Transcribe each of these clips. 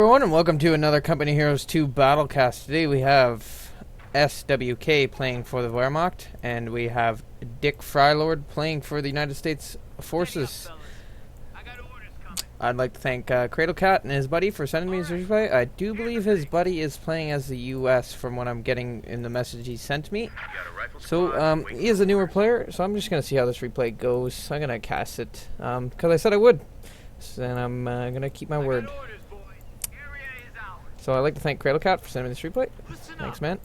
Everyone, and welcome to another Company Heroes 2 Battlecast. Today we have SWK playing for the Wehrmacht, and we have Dick Frylord playing for the United States Forces. I'd like to thank Cradlecat and his buddy for sending me his replay. I do believe his buddy is playing as the US from what I'm getting in the message he sent me. So, he is a newer player, so I'm just going to see how this replay goes. I'm going to cast it, because I said I would. And I'm going to keep my word. So I'd like to thank Cradlecat for sending me this replay. Thanks, man.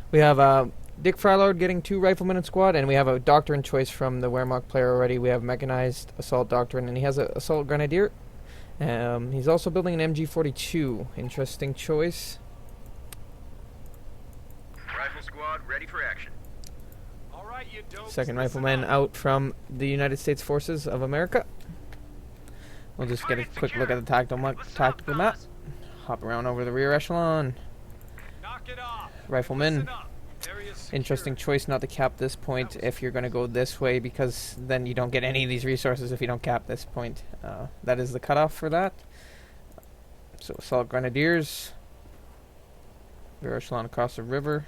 We have Dick Frylord getting 2 riflemen in squad, and we have a doctrine choice from the Wehrmacht player already. We have mechanized assault doctrine, and he has an assault grenadier. He's also building an MG42. Interesting choice. Rifle squad ready for action. Second rifleman out from the United States Forces of America. We'll just get a quick look at the tactical map. Hop around over the rear echelon. Rifleman. Interesting choice not to cap this point if you're going to go this way, because then you don't get any of these resources if you don't cap this point. That is the cutoff for that. So assault grenadiers. Rear echelon across the river.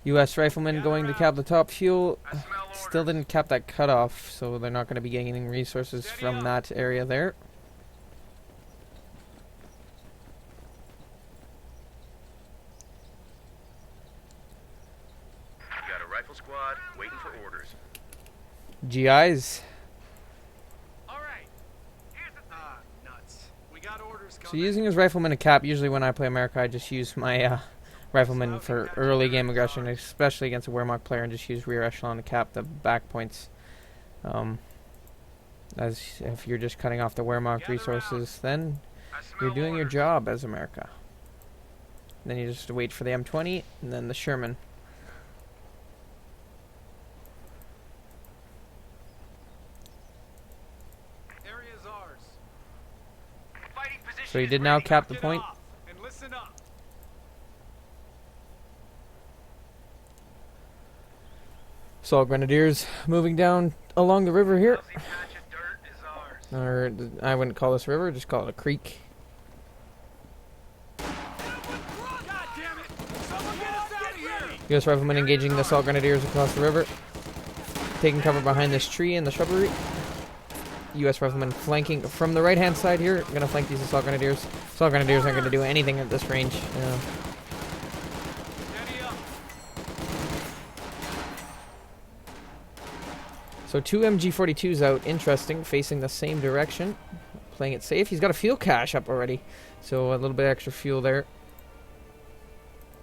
U.S. riflemen going to cap the top fuel. Still didn't cap that cutoff, so they're not going to be gaining resources from that area there. Got a rifle squad waiting for orders. GIs. So using his rifleman to cap, usually when I play America, I just use my rifleman for early game aggression, especially against a Wehrmacht player, and just use rear echelon to cap the back points. As if you're just cutting off the Wehrmacht resources, then you're doing your job as America. Then you just wait for the M20 and then the Sherman. So he did now cap the point. Assault grenadiers moving down along the river here. Or I wouldn't call this river, just call it a creek. U.S. riflemen engaging the assault grenadiers across the river. Taking cover behind this tree in the shrubbery. U.S. riflemen flanking from the right-hand side here. Going to flank these assault grenadiers. Assault grenadiers aren't going to do anything at this range. So 2 MG42s out, interesting, facing the same direction, playing it safe. He's got a fuel cache up already, so a little bit extra fuel there.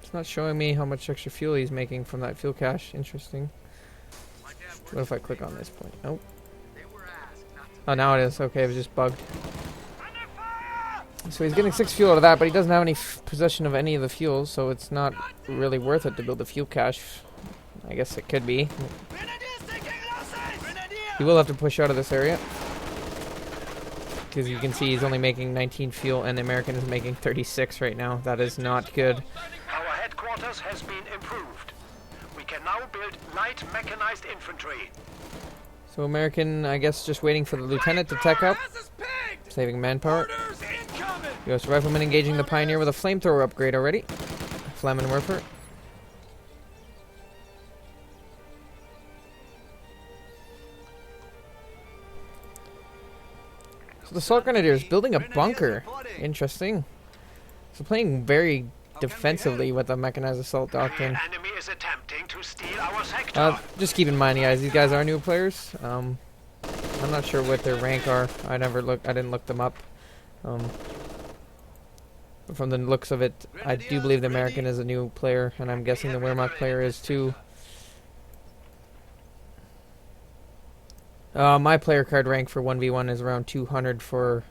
It's not showing me how much extra fuel he's making from that fuel cache. Interesting. What if I click on this point? Nope. Oh, now it is. Okay, it was just bugged. So he's getting 6 fuel out of that, but he doesn't have any possession of any of the fuels, so it's not really worth it to build the fuel cache. I guess it could be. He will have to push out of this area, because you can see he's only making 19 fuel and the American is making 36 right now. That is not good. Our headquarters has been improved. We can now build light mechanized infantry. So American, I guess, just waiting for the lieutenant to tech up, saving manpower. U.S. rifleman engaging the pioneer with a flamethrower upgrade already. Flammenwerfer. So the assault grenadiers building a bunker. Interesting. So playing very defensively with the mechanized assault doctrine. Enemy is attempting to steal our sector. Just keep in mind, guys, these guys are new players. I'm not sure what their rank are. I didn't look them up. But from the looks of it, I do believe the American is a new player, and I'm guessing the Wehrmacht player is too. My player card rank for 1v1 is around 200 for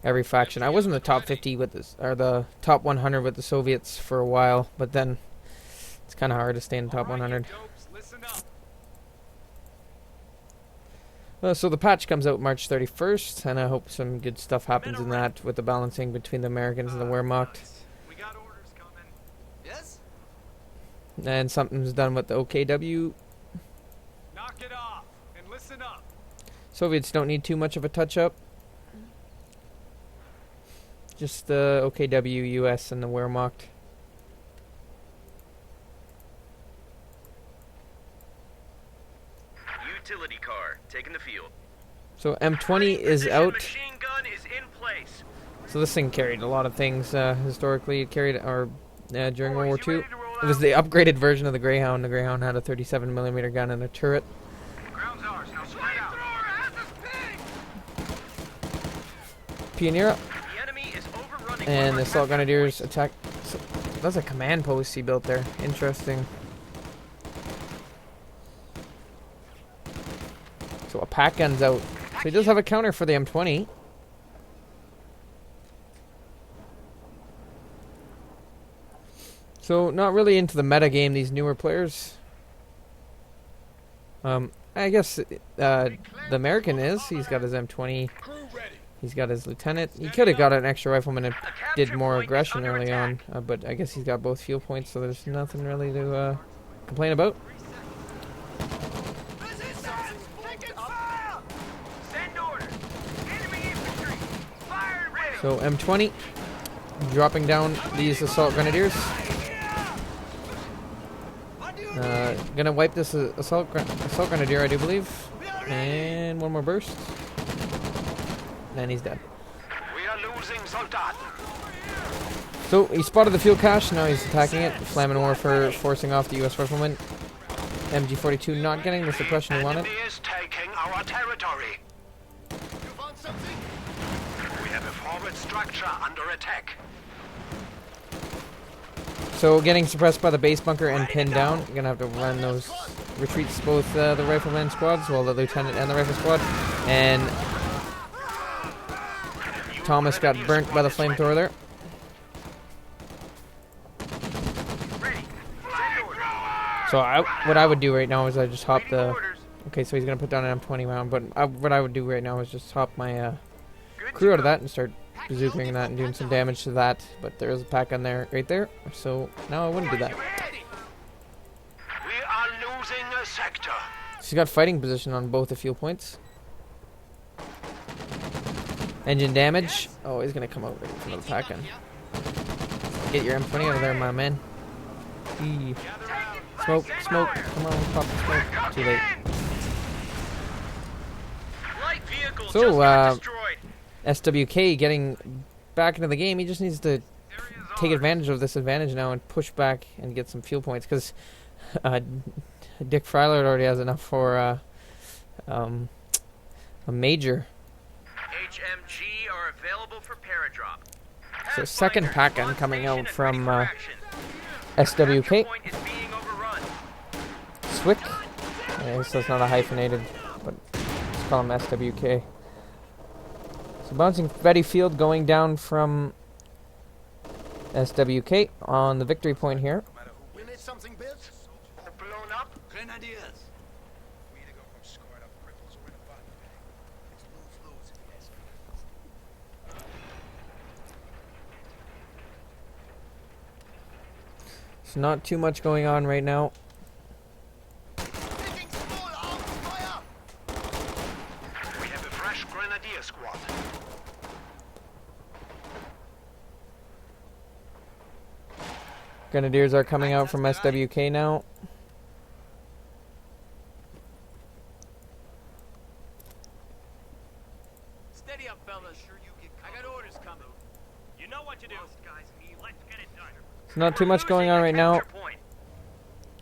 every faction. I was in the top 50 with this, or the top 100 with the Soviets for a while, but then it's kind of hard to stay in the top 100. So the patch comes out March 31st, and I hope some good stuff happens in that with the balancing between the Americans and the Wehrmacht. We got orders coming. Yes? And something's done with the OKW. Knock it off and listen up. Soviets don't need too much of a touch-up. Just the OKW, US, and the Wehrmacht. Utility car taking the field. So M20 is out. Machine gun is in place. So this thing carried a lot of things historically. It carried, or during World War II. It was the upgraded version of the Greyhound. The Greyhound had a 37mm gun and a turret. Ground's ours. Now spread out. Pioneer, The enemy is overrunning. and the one of our Assault Grenadiers points. attack. So that's a command post he built there. Interesting. So a pack gun's out. So he does have a counter for the M20. So not really into the meta game, these newer players. I guess the American is. He's got his M20. He's got his lieutenant. He could have got an extra rifleman and did more aggression early on, but I guess he's got both field points, so there's nothing really to complain about. Send orders. Enemy infantry. Fire and ready. So M20 dropping down these Assault Grenadiers. Gonna wipe this Assault Grenadier, I do believe. And one more burst. And he's dead. We are losing Soldaten. So he spotted the fuel cache, now he's attacking it. Flamming Warfare forcing off the US rifleman. MG42 not getting the suppression he wanted. Enemy is taking our territory. We have a forward structure under attack. So getting suppressed by the base bunker and pinned down. You're gonna have to run those retreats, both the rifleman squads, well, the lieutenant and the rifle squad. And Thomas got burnt by the flamethrower there. Ready. Send orders. So what I would do right now is I just hop Waiting the... orders. Okay, so he's gonna put down an M20 round, but what I would do right now is just hop my Good crew to out of go. that and start bazooking that and doing some damage to that. But there is a pack on there, right there. So now I wouldn't do that. We are losing a sector. So he's got fighting position on both the fuel points. Engine damage. Oh, he's gonna come out right in front of the pack gun. Get your M20 out of there, my man. Eee. Smoke, smoke. Come on, pop the smoke. Too late. Light vehicle So, just got destroyed. SWK getting back into the game. He just needs to take advantage of this advantage now and push back and get some fuel points, because Dick Frylord already has enough for a major. HMG are available for paradrop. So second pack gun coming out from Action. SWK. Point is being overrun. Swick. I guess that's not a hyphenated, but let's call him SWK. So bouncing Betty Field going down from SWK on the victory point here. You need something built? Blown up. Grenadiers. We either go from scored up cripples or in a body bag. It's lose-lose if you ask me. So not too much going on right now. Taking small arms fire. We have a fresh grenadier squad. Grenadiers are coming out from SWK now. Steady up, fellas. Sure you get. I got orders coming. You know what to do. Guys, let's get it done. So not too much going Losing on the right now. capture point.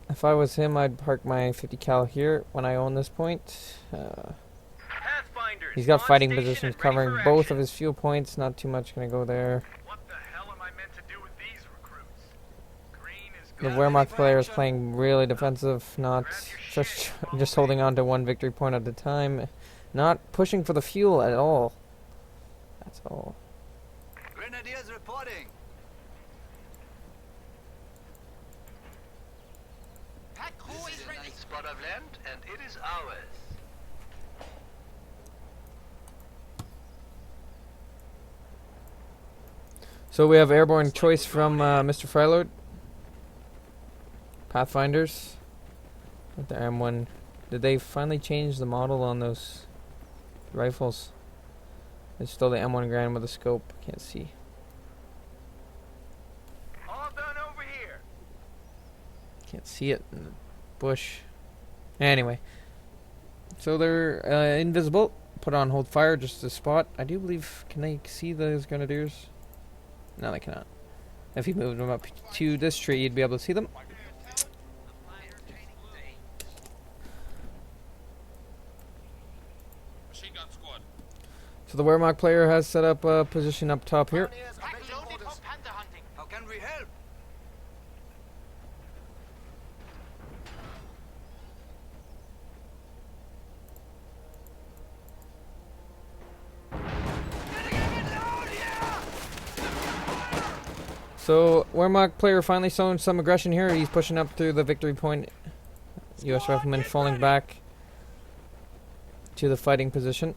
If I was him, I'd park my 50 cal here when I own this point. Pathfinders He's got on fighting station positions and ready covering for both action. of his fuel points. Not too much going to go there. What the hell am I meant to do with these recruits? Green is The good. Wehrmacht player is playing really defensive, not just holding on to one victory point at a time. Not pushing for the fuel at all. That's all. Grenadiers reporting. Pack crew is ready. Spot of land, and it is ours. So we have airborne choice from Mr. Frylord. Pathfinders with the M1. Did they finally change the model on those rifles? It's still the M1 Grand with a scope. Can't see. All done over here. Can't see it in the bush. Anyway. So they're invisible. Put on hold fire just to spot. I do believe, can they see those grenadiers? No, they cannot. If you moved them up to this tree, you'd be able to see them. Machine gun squad. So the Wehrmacht player has set up a position up top here. How can we help? So Wehrmacht player finally showing some aggression here. He's pushing up through the victory point. U.S. riflemen falling back to the fighting position.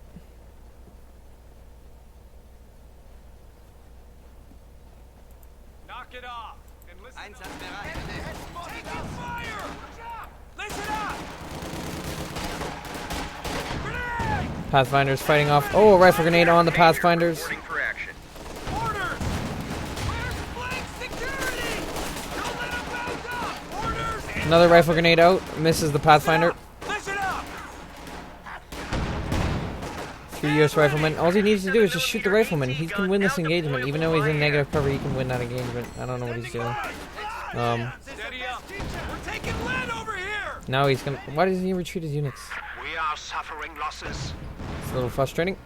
Knock it off and listen. Fire! Listen up! Grenade! Pathfinders fighting off. Oh, a rifle grenade on the Pathfinders. Reporting for action. Orders! Where's flank security? Don't let them bounce up! Orders! Another rifle grenade out. Misses the Pathfinder. Listen up! 3 U.S. riflemen. All he needs to do is just shoot the rifleman. He can win this engagement. Even though he's in negative cover, he can win that engagement. I don't know what he's doing. Steady up. We're taking lead over here! Now he's gonna... Why doesn't he retreat his units? We are suffering losses. It's a little frustrating.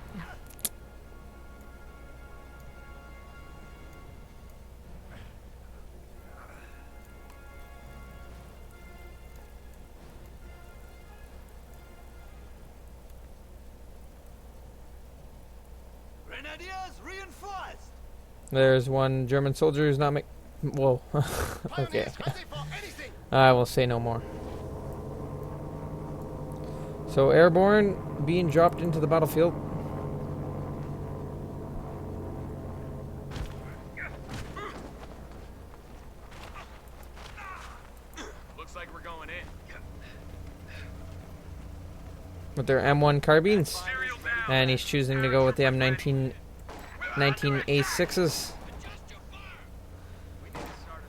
Grenadiers reinforced! There's one German soldier who's not whoa. Okay. I will say no more. So airborne being dropped into the battlefield. Looks like we're going in. With their M1 carbines. Serial down. And he's choosing to go with the M19 19A6s.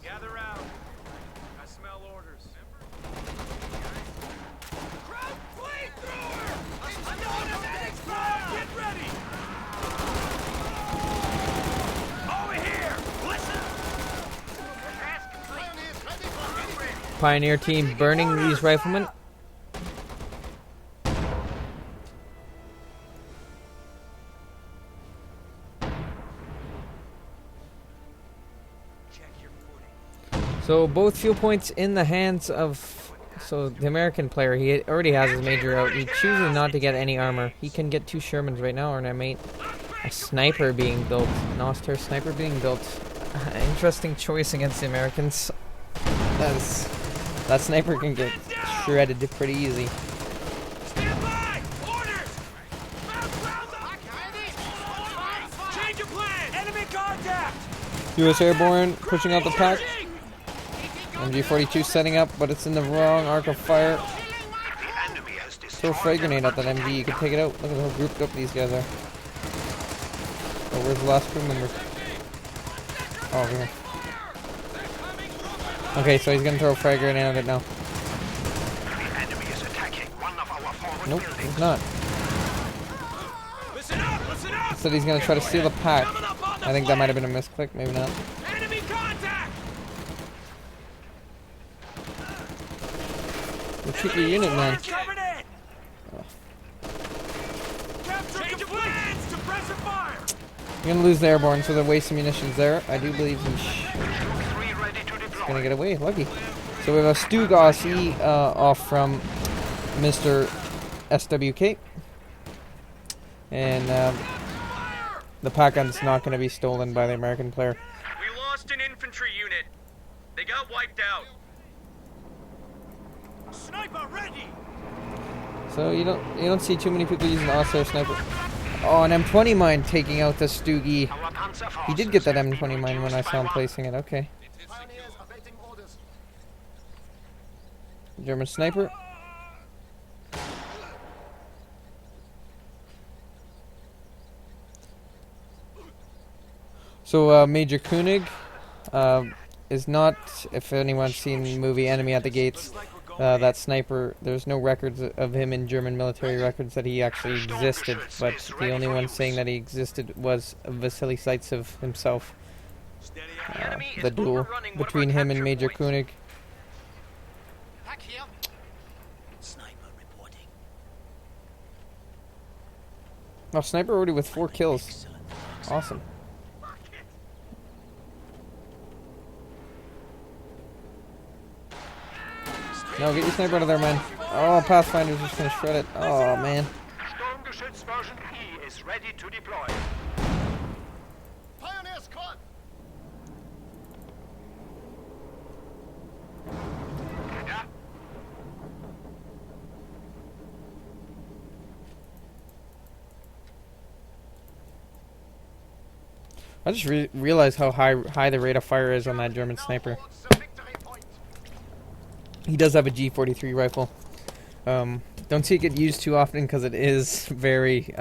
Gather round. I smell orders. Crowd flamethrower! I'm on a medic crowd! Get ready! Over here! Listen! Pioneer team burning these riflemen. Check your footing. So both fuel points in the hands of... So the American player, he already has his major out. He chooses not to get any armor. He can get 2 Shermans right now or an M8. A sniper being built. An Auster sniper being built. Interesting choice against the Americans. That sniper can get shredded pretty easy. Stand by! Orders! Change of plan! Enemy contact! U.S. airborne pushing out the pack. MG42 setting up, but it's in the wrong arc of fire. The enemy has Throw a destroyed frag grenade at that MG. You can take it out. Look at how grouped up these guys are. Oh, where's the last crew member? Oh, over here. Okay, so he's gonna throw a frag grenade at it now. The enemy is attacking one of our forward Nope, buildings. he's not. Listen up! Listen up! Said he's gonna try to steal the pack. Coming up on the I think that might have flank. been a misclick, maybe not. Enemy contact! Retreat your unit, man. Covered in! Capture change of plans! Suppressor fire! You're gonna lose the airborne, so they're wasting munitions there. I do believe he's 3 ready to deploy. gonna get away. Lucky. So we have a Stug Aussie off from Mr. SWK. And the pack gun's not gonna be stolen by the American player. We lost an infantry unit. They got wiped out. Sniper ready! So you don't see too many people using the Auster sniper. Oh, an M20 mine taking out the Stugi. Our panzer He did get that M20 mine when I saw him placing it. Okay. German sniper. So Major Koenig is not, if anyone's seen the movie Enemy at the Gates, that sniper, there's no records of him in German military records that he actually existed, but the only one saying that he existed was Vasily Zaitsev himself. The duel between him and Major Koenig. Back here. Sniper reporting. Oh, sniper already with 4 kills. Awesome. No, get your sniper out of there, man. Oh, Pathfinder's just gonna shred it. Oh, man. Sturmgeschütz version E is ready to deploy. Pioneer squad. Yeah. I just realized how high the rate of fire is on that German sniper. He does have a G43 rifle. Don't see it get used too often because it is very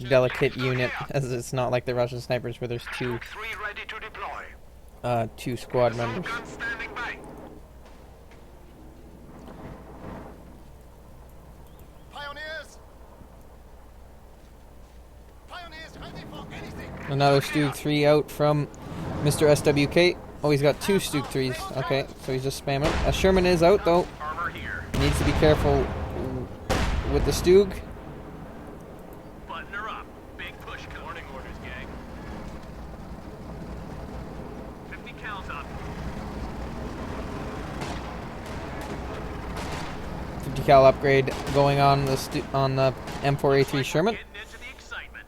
delicate unit, as it's not like the Russian snipers where there's two ready to deploy. two squad members. Gun standing by. Pioneers. Pioneers ready for anything. Another Stug 3 out from Mr. SWK. Oh, he's got 2 Stug 3s. Okay, so he's just spamming. A Sherman is out though. Armor here. Needs to be careful with the Stug. Button her up. Big push. Warning orders, gang. 50 cals up. 50 cal upgrade going on the M4A3 Sherman, Getting into the excitement.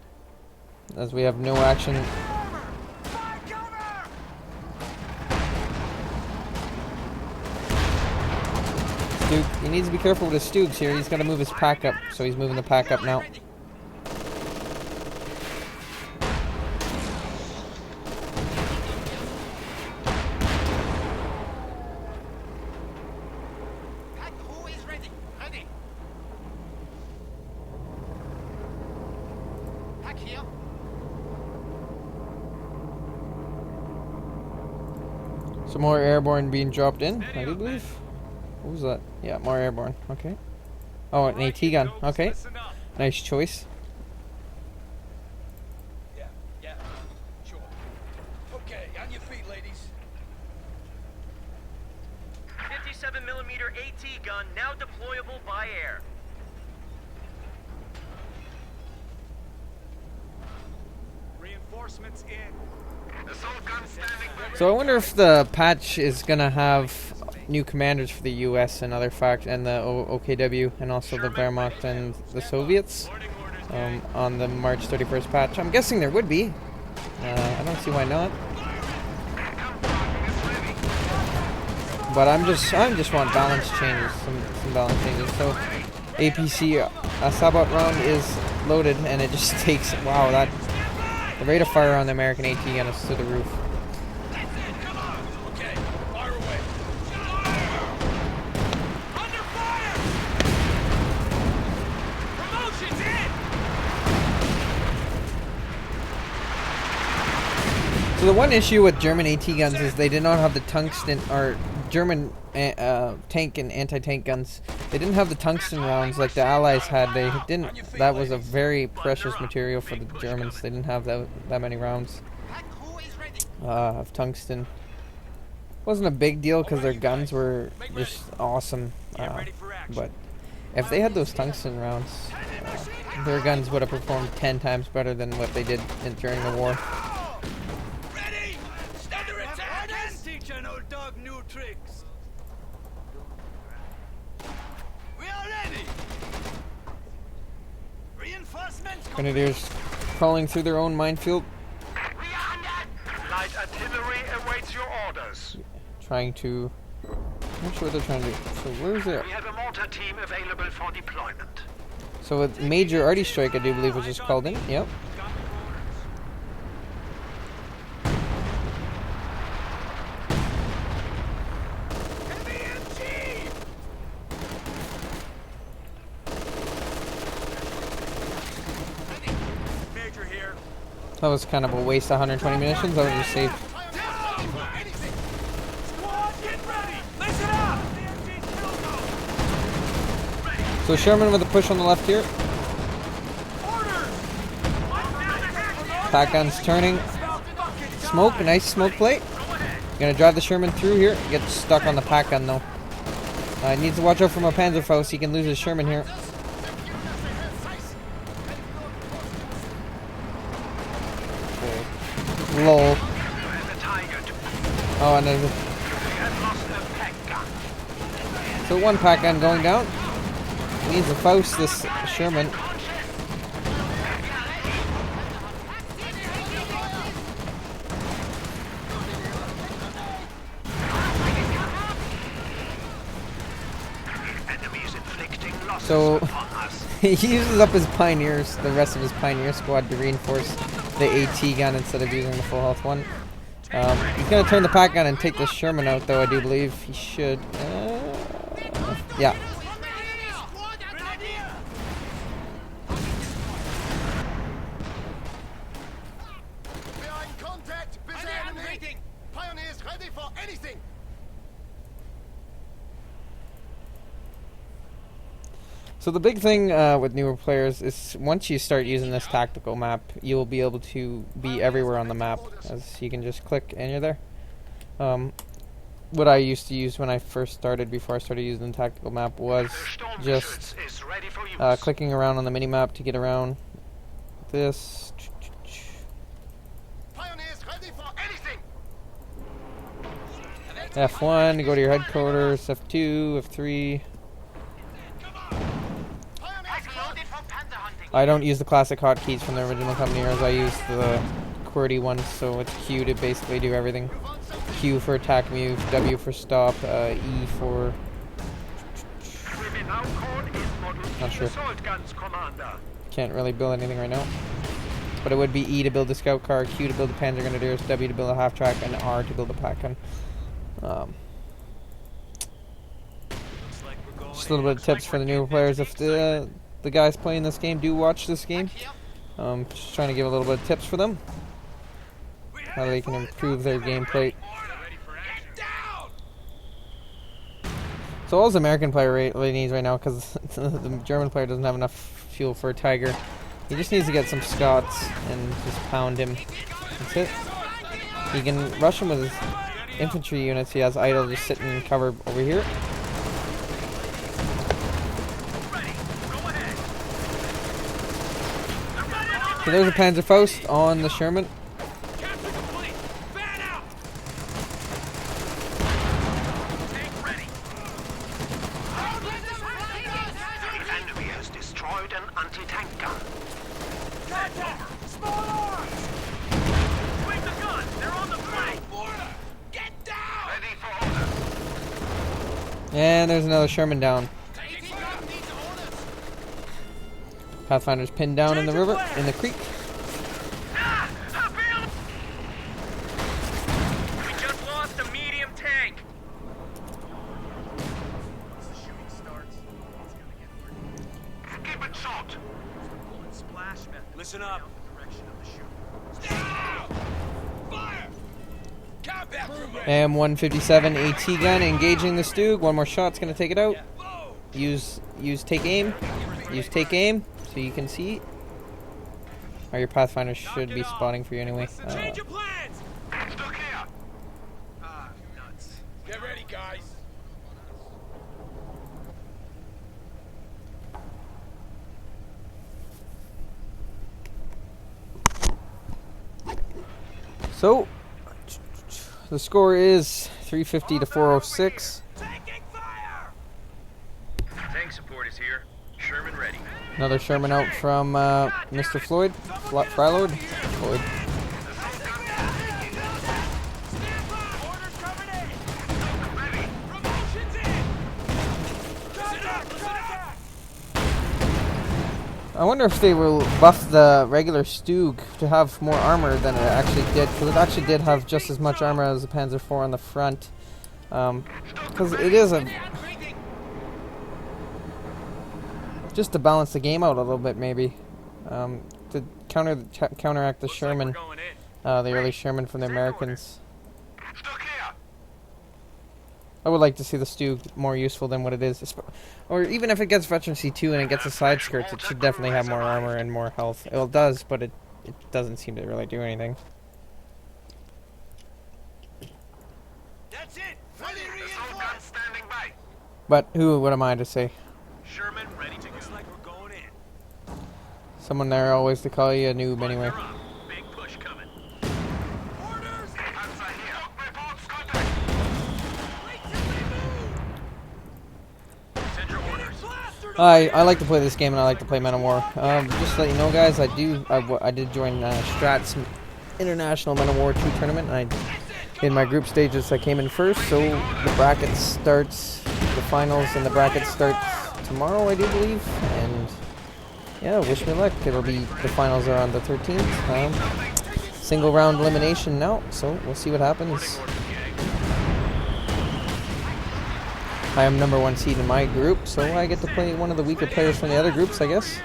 as we have no action. Stug, he needs to be careful with his Stugs here. He's got to move his pack up, so he's moving the pack up now. Pack who is ready? Ready. Pack here. Some more airborne being dropped in, I do believe. What was that? Yeah, more airborne. Okay. Oh, an AT gun. Okay. Nice choice. Yeah, sure. Okay, on your feet, ladies. 57mm AT gun now deployable by air. Reinforcements in. Assault gun standing by. So I wonder if the patch is gonna have new commanders for the U.S. and other and the OKW and also the Wehrmacht and the Soviets on the March 31st patch. I'm guessing there would be. I don't see why not. But I'm just want balance changes, some balance changes. So APC Sabot round is loaded and it just takes the rate of fire on the American AT gun is to the roof. Okay, fire away. Under fire! Promotions in! So the one issue with German AT guns is they did not have the tungsten, or German tank and anti-tank guns. They didn't have the tungsten rounds like the Allies had. They didn't. That was a very precious material for the Germans. They didn't have that many rounds Pack who is ready? of tungsten. Wasn't a big deal because their guns were just awesome. But if they had those tungsten rounds, their guns would have performed 10 times better than what they did during the war. Ready! Under attack! Teach an old dog new tricks. We are ready! Reinforcements Grenadiers crawling through their own minefield, Light artillery awaits your orders. trying to... I'm not sure what they're trying to do. So where's it? We have a mortar team available for deployment. So a Major Artie Strike, I do believe, was just called in. Yep. That was kind of a waste of 120 munitions. I would just saved. Squad, get ready! Listen up! So Sherman with a push on the left here. Pack guns turning. Smoke, nice smoke plate. Gonna drive the Sherman through here. Get stuck on the pack gun though. Needs to watch out for my Panzerfaust. He can lose his Sherman here. Okay. Lol. Oh, and there's so one pack gun going down. Needs to Faust this Sherman. So he uses up his Pioneers, the rest of his Pioneer squad, to reinforce the AT gun instead of using the full health one. He's going to turn the pack gun and take the Sherman out, though I do believe he should. Yeah. Pioneers ready for anything. So the big thing with newer players is once you start using this tactical map, you will be able to be everywhere on the map, as you can just click and you're there. What I used to use when I first started, before I started using the tactical map, was just clicking around on the mini-map to get around this. F1 to go to your headquarters, F2, F3. I don't use the classic hotkeys from the original company heroes. I use the QWERTY ones, so it's Q to basically do everything. Q for attack move, W for stop, E for... Not sure. Can't really build anything right now. But it would be E to build the scout car, Q to build the Panzer Grenadiers, W to build a half track, and R to build a pack gun. Just a little bit of tips for the newer players. If the guys playing this game do watch this game, just trying to give a little bit of tips for them, how they can improve their gameplay. So all the American player really needs right now, because the German player doesn't have enough fuel for a Tiger, he just needs to get some Scots and just pound him. That's it. He can rush him with his infantry units. He has idle just sitting in cover over here. So there's a Panzerfaust on the Sherman. The enemy has destroyed an anti-tank gun. Small arms! Swing the gun! They're on the flank! Get down! Ready for orders. And there's another Sherman down. Pathfinder's pinned down in the river, in the creek. We just lost a medium tank! Once the shooting starts, it's gonna get worse. Keep it short. Bullet splash method. Listen up. Down the direction of the shoot. Fire! Combat remote! M157 AT gun engaging the Stug. One more shot's gonna take it out. Use take aim. Use take aim so you can see. Or your Pathfinder should be spotting for you anyway. Change your plans! Look here. Ah, nuts. Get ready, guys. So the score is 350 to 406. Taking fire! Tank support is here. Sherman ready. Another Sherman out from Mr. Floyd, Frylord. Floyd. Orders coming in! Promotions in! Listen up! I wonder if they will buff the regular Stug to have more armor than it actually did, because it actually did have just as much armor as the Panzer IV on the front. Because it is a... just to balance the game out a little bit, maybe. counteract the Looks like Sherman, we're going in. the early Sherman from the Americans. Stuck here. I would like to see the Stug more useful than what it is. Or even if it gets veteran C2 and it gets the side skirts, it should definitely have more armor and more health. Well, it does, but it doesn't seem to really do anything. That's it! Fully Assault reinforced! gun standing by. But what am I to say? Sherman ready to go. Looks like we're going in. Someone there always to call you a noob anyway. Button her up. Big push coming. Orders! Panzer here. Reports contact. Wait till they move! Send your orders. Plastered I like to play this game and I like to play Men of War. Just to let you know, guys, I did join Strat's International Men of War 2 tournament. And in my group stages, I came in first. So the bracket starts, the finals and the bracket starts tomorrow, I do believe. And yeah, wish me luck. It'll be the finals are on the 13th. Single round elimination now, so we'll see what happens. I am number 1 seed in my group, so I get to play one of the weaker players from the other groups, I guess.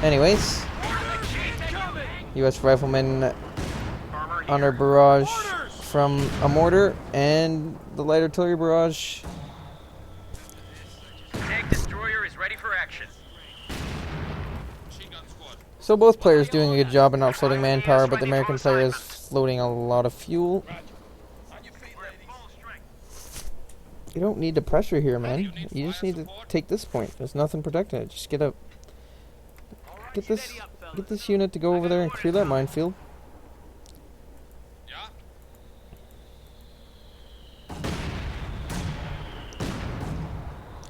Anyways, U.S. Riflemen under barrage from a mortar and the light artillery barrage. Tank destroyer is ready for action. So both players doing a good job in not floating manpower, but the American player is floating a lot of fuel. You don't need to pressure here, man. You just need to take this point. There's nothing protecting it. Just get this unit to go over there and clear that minefield.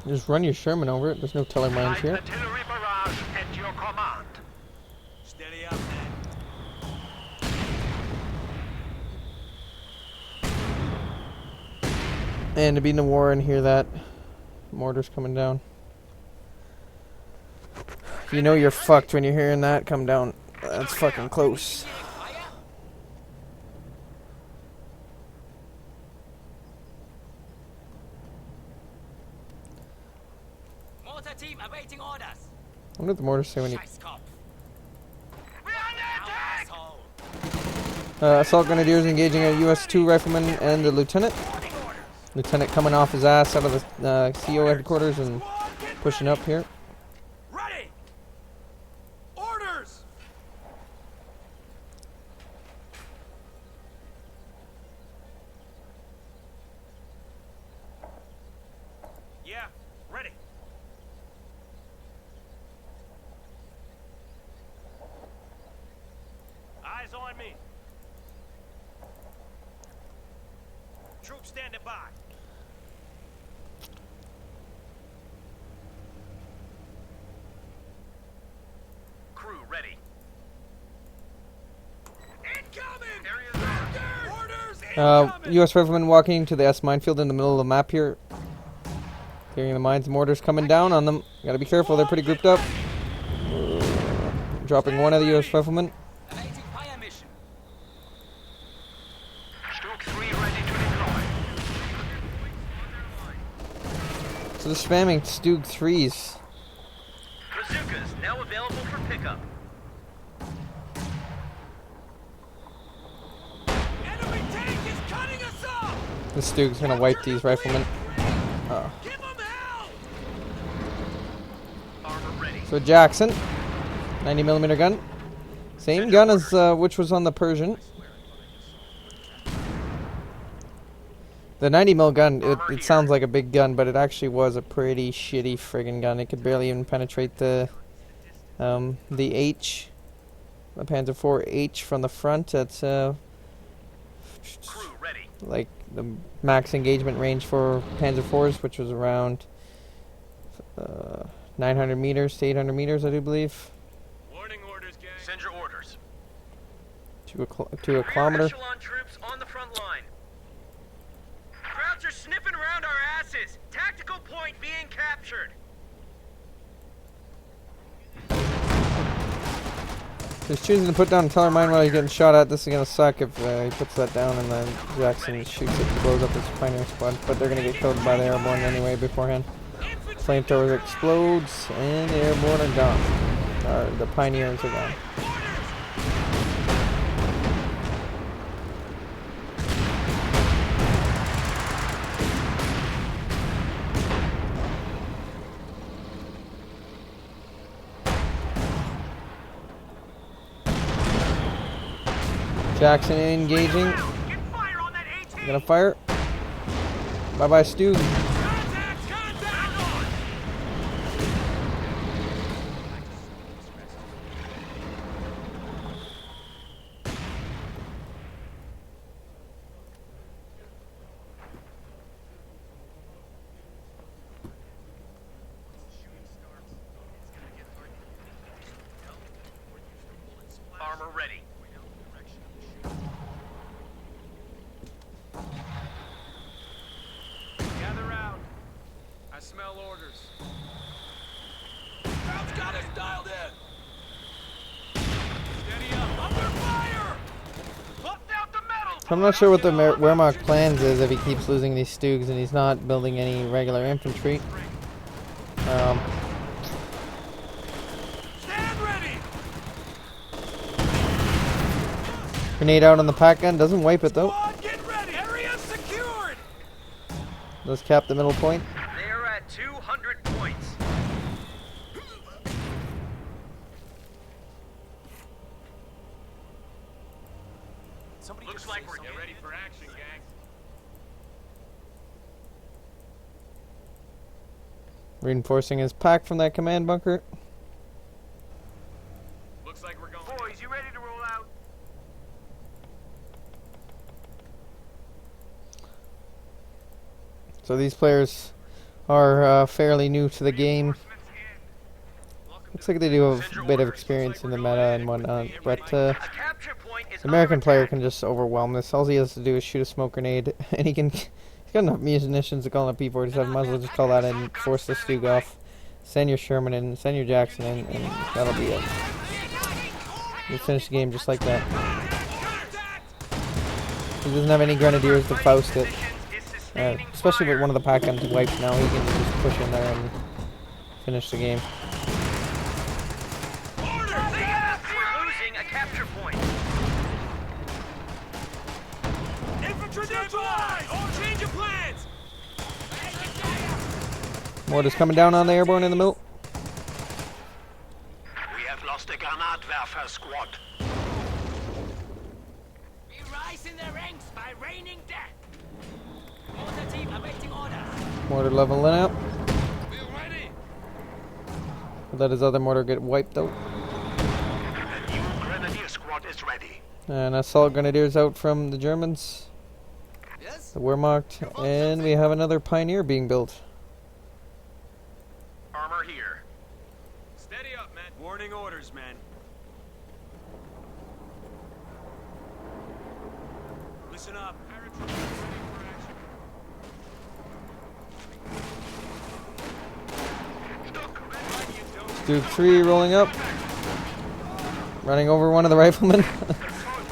Just run your Sherman over it. There's no teller mines Light here. artillery barrage at your command. Steady up, man. And to be in the war and hear that mortar's coming down. You know you're fucked when you're hearing that come down. That's fucking close. Mortar team awaiting orders. I wonder what the mortars say when you... Scheißkopf. Assault Grenadiers engaging a US-2 rifleman and the lieutenant. Lieutenant coming off his ass out of the CO headquarters and pushing up here. Ready! Orders! Yeah, ready. Eyes on me. Troops standing by. Crew ready. Incoming! Orders incoming! U.S. riflemen walking to the S minefield in the middle of the map here. Clearing the mines. Mortars coming down on them. Gotta be careful, they're pretty grouped up. Dropping one of the U.S. riflemen. Awaiting fire mission. Stug 3 ready to deploy. So they're spamming Stug 3s. Bazookas now available for pickup. Enemy tank is cutting us off! The Stug's gonna wipe these riflemen. Give them hell! Armor ready. So Jackson, 90mm gun. Same gun as which was on the Persian. The 90mm gun, it sounds like a big gun, but it actually was a pretty shitty friggin' gun. It could barely even penetrate the H, the Panzer IV H from the front. That's Crew ready. like the max engagement range for Panzer IVs, which was around 900 meters to 800 meters, I do believe. Warning orders, gang. Send your orders. To a kilometer. Echelon troops on the front line. Crowds are sniffing around our asses. Tactical point being captured. He's choosing to put down a teller mine while he's getting shot at. This is going to suck if he puts that down and then Jackson shoots it and blows up his pioneer squad. But they're going to get killed by the airborne anyway beforehand. Flamethrower explodes and the airborne are gone. The pioneers are gone. Jackson engaging. Get fire on that AT! Gonna fire. Bye bye, Stu. Contact! Contact! Armor ready. Gather round. I smell orders. Crowd's got us dialed in. Steady up. Under fire! Bust out the metal! I'm not sure what the Wehrmacht plans is if he keeps losing these Stugs and he's not building any regular infantry. Stand ready! Grenade out on the pack gun. Doesn't wipe it though. Squad, get ready! Area secured! Does cap the middle point. They are at 200 points. Somebody Looks just like say we're something. getting ready for action, gang. Reinforcing his pack from that command bunker. Looks like we're going. Boys, you ready to roll out? So these players are fairly new to the game. Looks like they do have a bit of experience in the meta and whatnot, but A capture point is the American under player attack. can just overwhelm this. All he has to do is shoot a smoke grenade, and he's got enough munitions to call in a P-47. Might as well just call that in and force the Stug off. Send your Sherman in, send your Jackson in, and that'll be it. You finish the game just like that. He doesn't have any grenadiers to Faust it. Especially with one of the pack guns wiped now, he can just push in there and finish the game. We're losing a capture point. Infantry neutralized! All change of plans! Mortar's coming down on the airborne in the middle. We have lost a Granatwerfer squad. We rise in the ranks by raining death. Mortar team awaiting orders. Mortar leveling out. We're ready! Let his other mortar get wiped though. A new Grenadier squad is ready. And assault grenadiers out from the Germans. Yes? The Wehrmacht. And we have another pioneer being built. Armor here. Steady up, man. Warning orders, man. Listen up. Paratroopers ready for action. Duke 3 rolling up. Running over one of the riflemen. Assault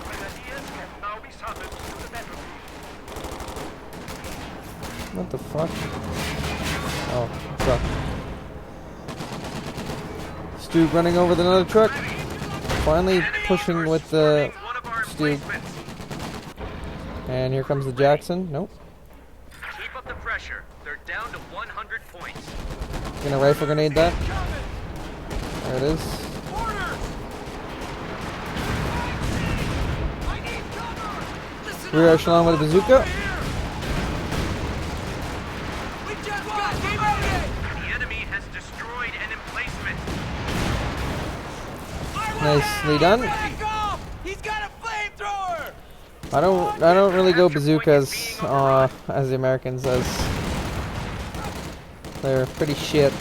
Grenadiers can now be summoned to the battlefield. What the fuck? Oh, truck. Stug running over another truck. Finally pushing with the One of our Stug. emplacements. And here comes the Jackson. Nope. Keep up the pressure. They're down to 100 points. Gonna rifle grenade that. There it is. Orders! I need cover! Listen Rear up! echelon with a bazooka. We just got demoted! The enemy has destroyed an emplacement. Nicely done. Back off! He's got a flamethrower! I don't really go bazookas as the Americans as they're pretty shit.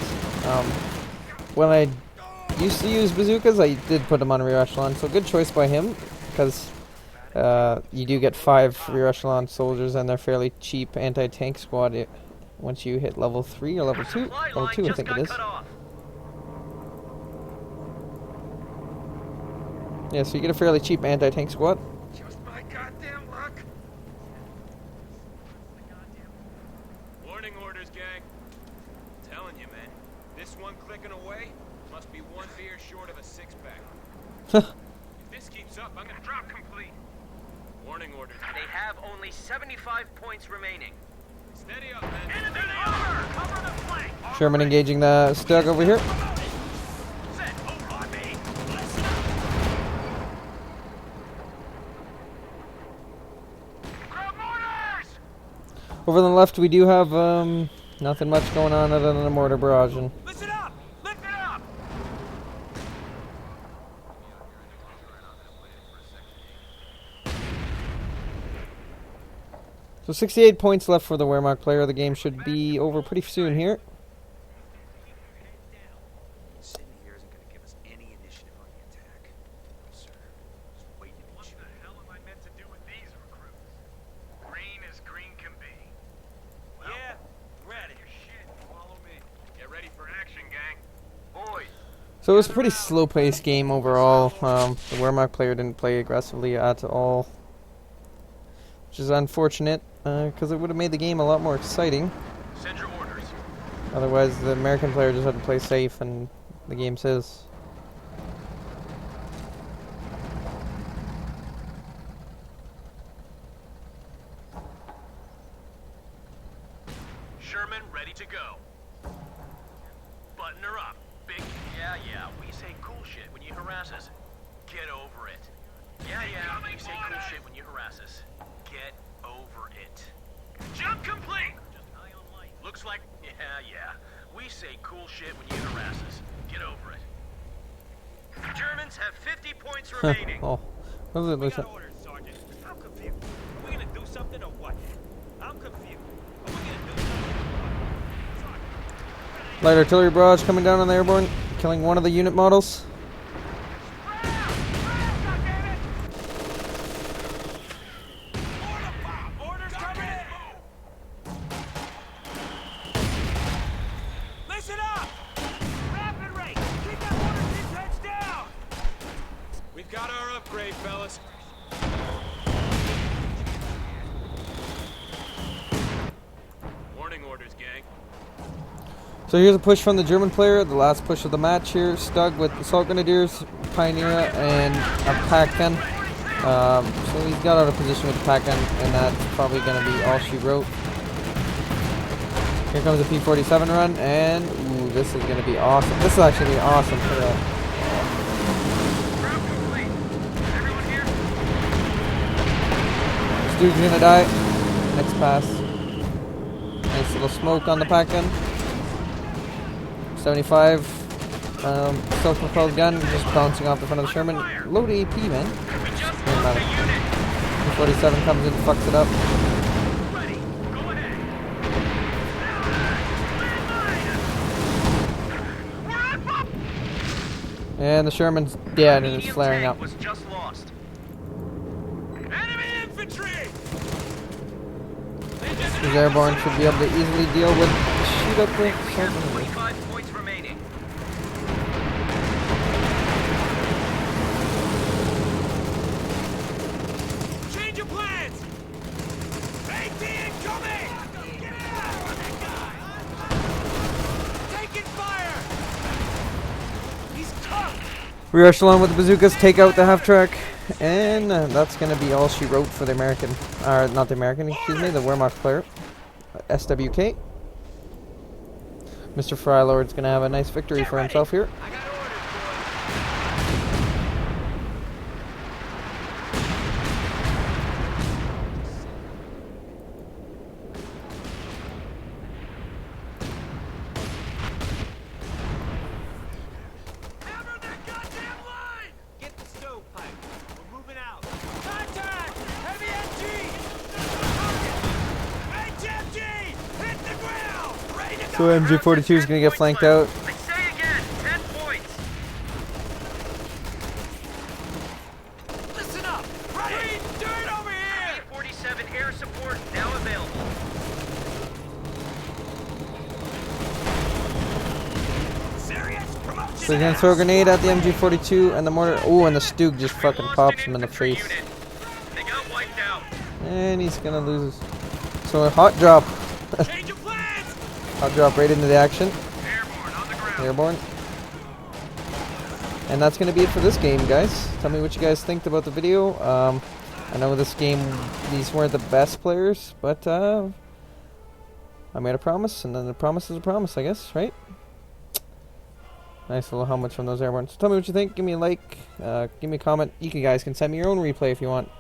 When I used to use bazookas, I did put them on rear echelon, so good choice by him because you do get 5 rear echelon soldiers and they're fairly cheap anti-tank squad once you hit level 3 or level 2. Supply Level line 2 I just think got it is. cut off. Yeah, so you get a fairly cheap anti-tank squad. Just my goddamn luck. Warning orders, gang. Telling you, man. This one clicking away, Must be one beer short of a six-pack. If this keeps up, I'm gonna drop complete. Warning orders. They have only 75 points remaining. Steady up, man. Enemy over! Cover the flank! Sherman engaging the Stug over here. Set over on me! Grab mortars! Over on the left, we do have nothing much going on other than a mortar barrage. And Listen up! Lift it up! so 68 points left for the Wehrmacht player. The game should be over pretty soon here. Sitting here isn't going to give us any initiative on the attack. No, sir. Just waiting to be What shot. the hell am I meant to do with these recruits? Green as green can be. Well, Yeah, ready. your shit. Follow me. Get ready for action, gang. Boys, So it was a pretty slow-paced game overall. The Wehrmacht player didn't play aggressively at all, which is unfortunate because it would have made the game a lot more exciting. send your orders. Otherwise, the American player just had to play safe, and the game's his. Sherman ready to go. Button her up. Big. Yeah, we say cool shit when you harass us. Get over it. Yeah, we say cool shit when you harass us. Get over it. Jump complete! Looks like. Yeah. We say cool shit when you harass us. Get over it. Germans have 50 points remaining. Oh, what was it, We Lisa? got orders, Sergeant. I'm confused. Are we gonna do something or what? I'm confused. Are we gonna do something or what? Sergeant. Light artillery barrage coming down on the airborne, killing one of the unit models. Order pop! Orders coming in! Listen up! Rapid rate! Keep that water team's heads down! We've got our upgrade, fellas. Warning orders, gang. So here's a push from the German player, the last push of the match here. Stug with Assault Grenadiers, Pioneer, and a pack gun. So he's got out of position with the pack gun, and that's probably going to be all she wrote. Here comes a P-47 run, and ooh, this is going to be awesome. This is actually going to be awesome for the Route complete. Everyone here? Stug's going to die. Next pass. Nice little smoke on the pack gun. 75. Self-propelled gun, just bouncing off the front of the Sherman. Load AP, man. We just Doesn't lost matter. a unit. P-47 comes in, fucks it up. Ready. Go ahead. We're up! And the Sherman's dead and it's Medium flaring tank up. was just lost. Enemy infantry! These airborne should be able to easily deal with the shoot up the We have Sherman. 25 points remaining. Change your plans! AT incoming! Get out! Taking fire! He's tough! Rear echelon with the bazookas, take out the half track, and that's going to be all she wrote for the American, or not the American, excuse me, the Wehrmacht player, SWK. Mr. Frylord's going to have a nice victory for himself here. I got orders, boys. Hammer that goddamn line! Get the stovepipe. We're moving out. Contact! Heavy MG! HMG! Hit the ground! Ready to So MG42 is going to get flanked out. I say again, 10 points. Listen up! Ready! Dirt over here! P-47 air support now available. Serious promotion! So he's going to throw a grenade at the MG42 and the mortar. Oh, and the Stug just fucking Lost pops an him in the infantry face. unit. They got wiped out. And he's going to lose his... So a hot drop. Change your plans! Hot drop right into the action. Airborne on the ground. Airborne. And that's going to be it for this game, guys. Tell me what you guys think about the video. I know this game, these weren't the best players, but I made a promise, and then a promise is a promise, I guess, right? Nice little helmet from those airborne. So tell me what you think. Give me a like. Give me a comment. You guys can send me your own replay if you want.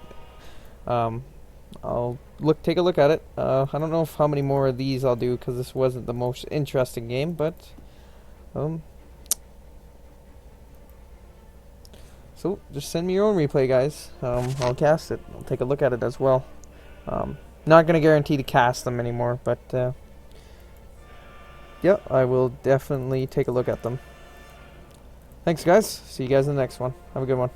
I'll take a look at it. I don't know how many more of these I'll do because this wasn't the most interesting game, but so just send me your own replay, guys. I'll cast it. I'll take a look at it as well. Not gonna guarantee to cast them anymore, but yeah, I will definitely take a look at them. Thanks, guys. See you guys in the next one. Have a good one.